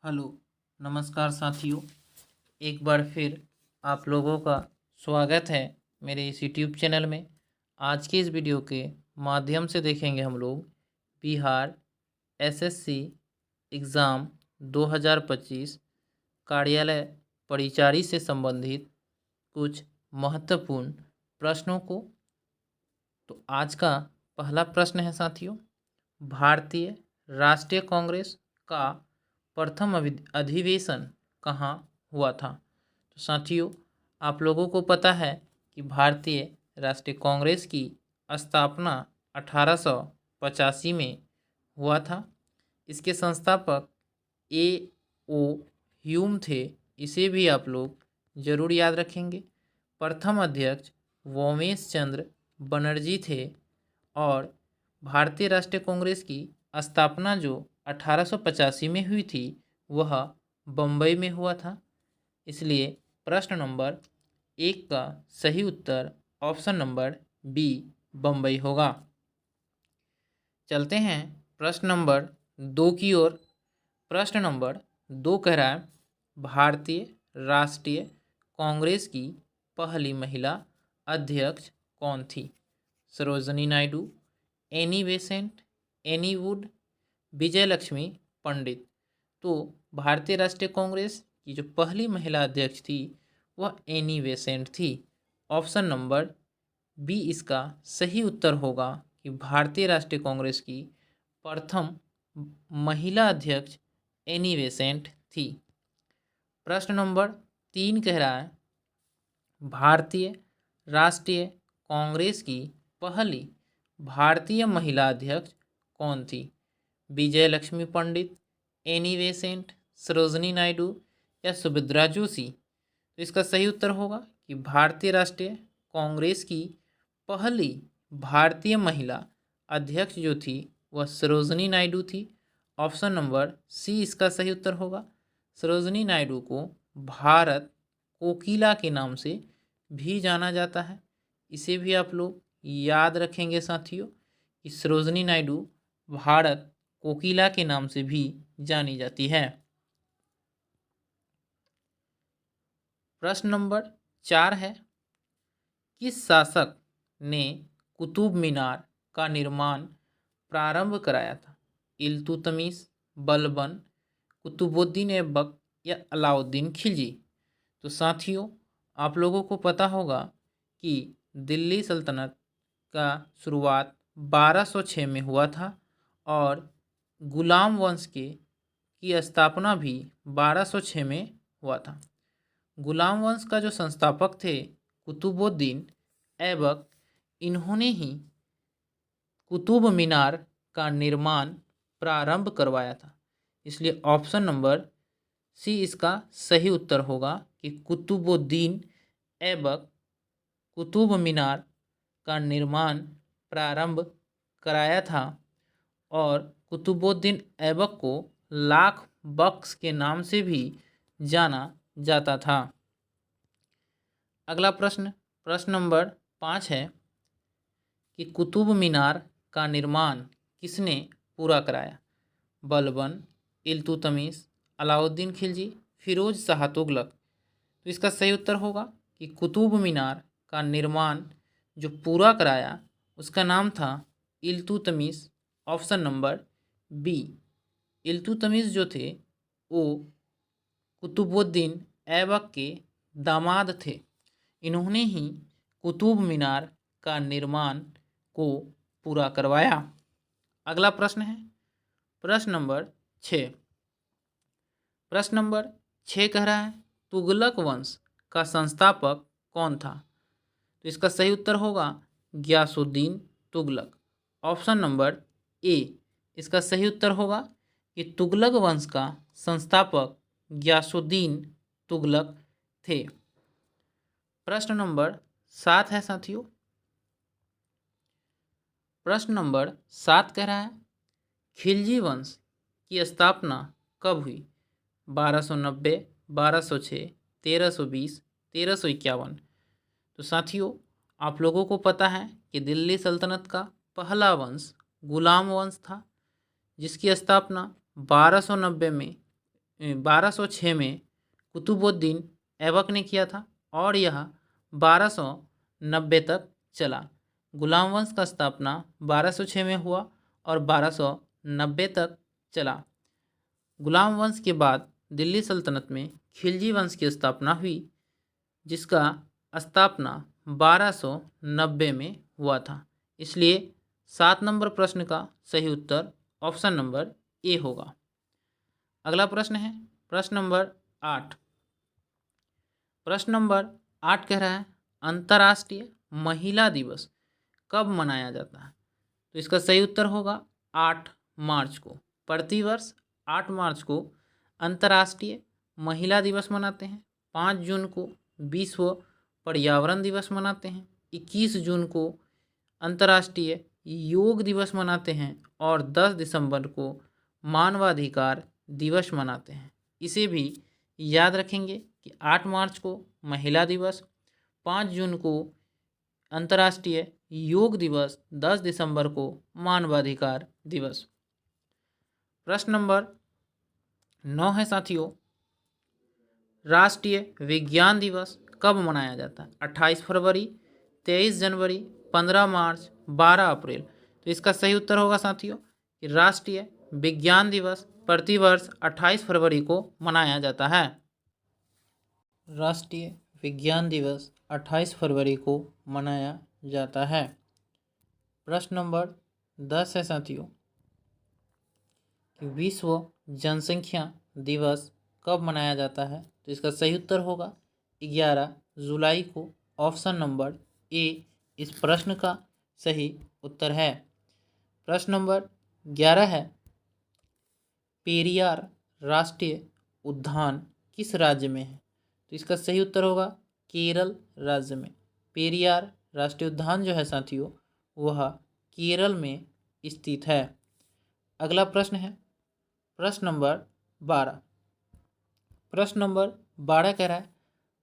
Hello, नमस्कार साथियों। एक बार फिर आप लोगों का स्वागत है मेरे इस यूट्यूब चैनल में। आज के इस वीडियो के माध्यम से देखेंगे हम लोग बिहार एसएससी एग्ज़ाम 2025 कार्यालय परिचारी से संबंधित कुछ महत्वपूर्ण प्रश्नों को। तो आज का पहला प्रश्न है साथियों, भारतीय राष्ट्रीय कांग्रेस का प्रथम अधिवेशन कहाँ हुआ था। तो साथियों, आप लोगों को पता है कि भारतीय राष्ट्रीय कांग्रेस की स्थापना 1885 में हुआ था। इसके संस्थापक ए ओ ह्यूम थे। इसे भी आप लोग जरूर याद रखेंगे। प्रथम अध्यक्ष वोमेश चंद्र बनर्जी थे। और भारतीय राष्ट्रीय कांग्रेस की स्थापना जो 1885 में हुई थी वह बम्बई में हुआ था। इसलिए प्रश्न नंबर 1 का सही उत्तर ऑप्शन नंबर बी बम्बई होगा। चलते हैं प्रश्न नंबर 2 की ओर। प्रश्न नंबर 2 कह रहा है, भारतीय राष्ट्रीय कांग्रेस की पहली महिला अध्यक्ष कौन थी। Sarojini Naidu, Annie Besant, Annie Wood, Vijay Lakshmi Pandit. तो भारतीय राष्ट्रीय कांग्रेस की जो पहली महिला अध्यक्ष थी वह एनी बेसेंट थी। ऑप्शन नंबर बी इसका सही उत्तर होगा कि भारतीय राष्ट्रीय कांग्रेस की प्रथम महिला अध्यक्ष एनी बेसेंट थी। प्रश्न नंबर 3 कह रहा है, भारतीय राष्ट्रीय कांग्रेस की पहली भारतीय महिला अध्यक्ष कौन थी। विजय लक्ष्मी पंडित, एनी बेसेंट, सरोजनी नायडू या सुभद्रा जोशी। तो इसका सही उत्तर होगा कि भारतीय राष्ट्रीय कांग्रेस की पहली भारतीय महिला अध्यक्ष जो थी वह सरोजनी नायडू थी। ऑप्शन नंबर सी इसका सही उत्तर होगा। सरोजनी नायडू को भारत कोकिला के नाम से भी जाना जाता है। इसे भी आप लोग याद रखेंगे साथियों कि सरोजनी नायडू भारत कोकिला के नाम से भी जानी जाती है। प्रश्न नंबर 4 है, किस शासक ने कुतुब मीनार का निर्माण प्रारंभ कराया था। इल्तुतमिश, बलबन, कुतुबुद्दीन ऐबक या अलाउद्दीन खिलजी। तो साथियों, आप लोगों को पता होगा कि दिल्ली सल्तनत का शुरुआत 1206 में हुआ था और गुलाम वंश की स्थापना भी 1206 में हुआ था। गुलाम वंश का जो संस्थापक थे कुतुबुद्दीन ऐबक, इन्होंने ही कुतुब मीनार का निर्माण प्रारंभ करवाया था। इसलिए ऑप्शन नंबर सी इसका सही उत्तर होगा कि कुतुबुद्दीन ऐबक कुतुब मीनार का निर्माण प्रारंभ कराया था और कुतुबुद्दीन ऐबक को लाख बख्श के नाम से भी जाना जाता था। अगला प्रश्न, प्रश्न नंबर 5 है कि कुतुब मीनार का निर्माण किसने पूरा कराया। बलबन, इल्तुतमिश, अलाउद्दीन खिलजी, फिरोज शाह तुगलक। तो इसका सही उत्तर होगा कि कुतुब मीनार का निर्माण जो पूरा कराया उसका नाम था Iltutmish. Option number B. Iltutmish जो थे वो कुतुबुद्दीन ऐबक के दामाद थे। इन्होंने ही कुतुब मीनार का निर्माण को पूरा करवाया। अगला प्रश्न है प्रश्न नंबर 6। प्रश्न नंबर 6 कह रहा है, तुगलक वंश का संस्थापक कौन था। तो इसका सही उत्तर होगा Ghiyasuddin Tughlaq. Option number A इसका सही उत्तर होगा कि तुगलक वंश का संस्थापक गियासुद्दीन तुगलक थे। प्रश्न नंबर 7 है साथियों। प्रश्न नंबर 7 कह रहा है, खिलजी वंश की स्थापना कब हुई। 1290, 1206, 1320, 1351। तो साथियों, आप लोगों को पता है कि दिल्ली सल्तनत का पहला वंश गुलाम वंश था जिसकी स्थापना 1290 में 1206 में कुतुबुद्दीन ऐबक ने किया था और यह 1290 तक चला। गुलाम वंश का स्थापना 1206 में हुआ और 1290 तक चला। गुलाम वंश के बाद दिल्ली सल्तनत में खिलजी वंश की स्थापना हुई, जिसका स्थापना 1290 में हुआ था। इसलिए 7 नंबर प्रश्न का सही उत्तर ऑप्शन नंबर ए होगा। अगला प्रश्न है प्रश्न नंबर 8। प्रश्न नंबर 8 कह रहा है अंतर्राष्ट्रीय महिला दिवस कब मनाया जाता है? तो इसका सही उत्तर होगा 8 मार्च को। प्रतिवर्ष 8 मार्च को अंतर्राष्ट्रीय महिला दिवस मनाते हैं। 5 जून को विश्व पर्यावरण दिवस मनाते हैं। 21 जून को अंतर्राष्ट्रीय योग दिवस मनाते हैं और 10 दिसंबर को मानवाधिकार दिवस मनाते हैं। इसे भी याद रखेंगे कि 8 मार्च को महिला दिवस, 5 जून को अंतर्राष्ट्रीय योग दिवस, 10 दिसंबर को मानवाधिकार दिवस। प्रश्न नंबर 9 है साथियों, राष्ट्रीय विज्ञान दिवस कब मनाया जाता है? 28 फरवरी, 23 जनवरी, 15 मार्च, 12 अप्रैल। तो इसका सही उत्तर होगा साथियों कि राष्ट्रीय विज्ञान दिवस प्रतिवर्ष 28 फरवरी को मनाया जाता है। राष्ट्रीय विज्ञान दिवस 28 फरवरी को मनाया जाता है। प्रश्न नंबर 10 है साथियों कि विश्व जनसंख्या दिवस कब मनाया जाता है? तो इसका सही उत्तर होगा 11 जुलाई को। ऑप्शन नंबर ए इस प्रश्न का सही उत्तर है। प्रश्न नंबर 11 है पेरियार राष्ट्रीय उद्यान किस राज्य में है? तो इसका सही उत्तर होगा केरल राज्य में। पेरियार राष्ट्रीय उद्यान जो है साथियों वह केरल में स्थित है। अगला प्रश्न है प्रश्न नंबर 12। प्रश्न नंबर 12 कह रहा है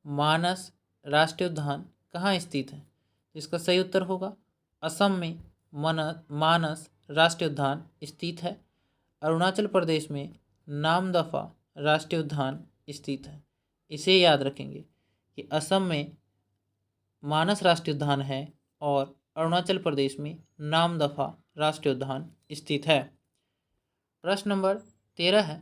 मानस राष्ट्रीय उद्यान कहाँ स्थित है? इसका सही उत्तर होगा असम में मानस राष्ट्रीय उद्यान स्थित है। अरुणाचल प्रदेश में नामदफा राष्ट्रीय उद्यान स्थित है। इसे याद रखेंगे कि असम में मानस राष्ट्रीय उद्यान है और अरुणाचल प्रदेश में नामदफा राष्ट्रीय उद्यान स्थित है। प्रश्न नंबर 13 है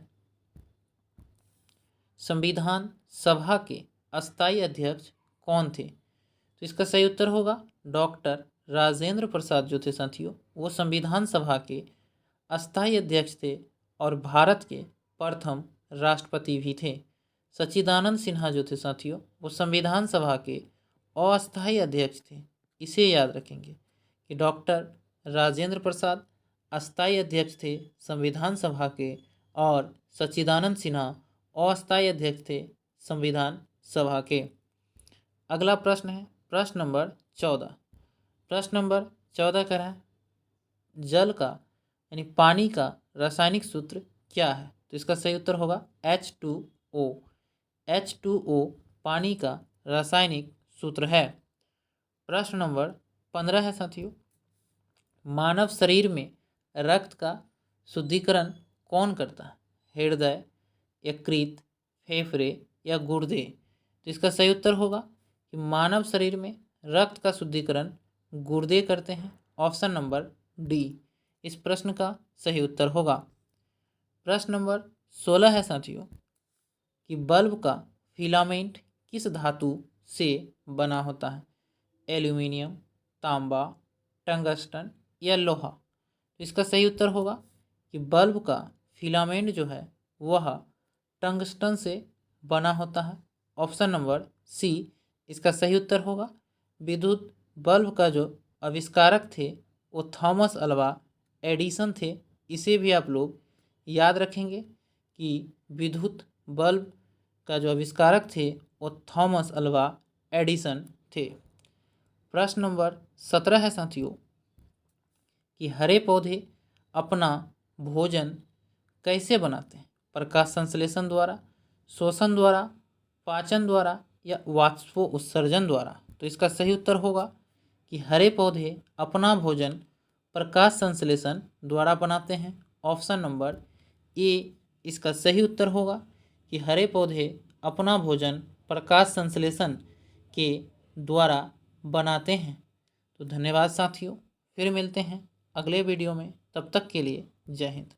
संविधान सभा के अस्थायी अध्यक्ष कौन थे? तो इसका सही उत्तर होगा डॉक्टर राजेंद्र प्रसाद जो थे साथियों वो संविधान सभा के अस्थायी अध्यक्ष थे और भारत के प्रथम राष्ट्रपति भी थे। सच्चिदानंद सिन्हा जो थे साथियों वो संविधान सभा के अस्थायी अध्यक्ष थे। इसे याद रखेंगे कि डॉक्टर राजेंद्र प्रसाद अस्थायी अध्यक्ष थे संविधान सभा के और सच्चिदानंद सिन्हा अस्थायी अध्यक्ष थे संविधान सभा के। अगला प्रश्न है प्रश्न नंबर 14। प्रश्न नंबर 14 कह रहा है जल का यानी पानी का रासायनिक सूत्र क्या है? तो इसका सही उत्तर होगा H2O। H2O पानी का रासायनिक सूत्र है। प्रश्न नंबर 15 है साथियों मानव शरीर में रक्त का शुद्धिकरण कौन करता है? हृदय, यकृत, फेफड़े या गुर्दे? तो इसका सही उत्तर होगा कि मानव शरीर में रक्त का शुद्धिकरण गुर्दे करते हैं। ऑप्शन नंबर डी इस प्रश्न का सही उत्तर होगा। प्रश्न नंबर 16 है साथियों कि बल्ब का फिलामेंट किस धातु से बना होता है? एल्यूमिनियम, तांबा, टंगस्टन या लोहा? तो इसका सही उत्तर होगा कि बल्ब का फिलामेंट जो है वह टंगस्टन से बना होता है। ऑप्शन नंबर सी इसका सही उत्तर होगा। विद्युत बल्ब का जो आविष्कारक थे वो थॉमस अल्वा एडिसन थे। इसे भी आप लोग याद रखेंगे कि विद्युत बल्ब का जो आविष्कारक थे वो थॉमस अल्वा एडिसन थे। प्रश्न नंबर 17 है साथियों कि हरे पौधे अपना भोजन कैसे बनाते हैं? प्रकाश संश्लेषण द्वारा, श्वसन द्वारा, पाचन द्वारा या वाष्पोत्सर्जन द्वारा? तो इसका सही उत्तर होगा कि हरे पौधे अपना भोजन प्रकाश संश्लेषण द्वारा बनाते हैं। ऑप्शन नंबर ए इसका सही उत्तर होगा कि हरे पौधे अपना भोजन प्रकाश संश्लेषण के द्वारा बनाते हैं। तो धन्यवाद साथियों, फिर मिलते हैं अगले वीडियो में। तब तक के लिए जय हिंद।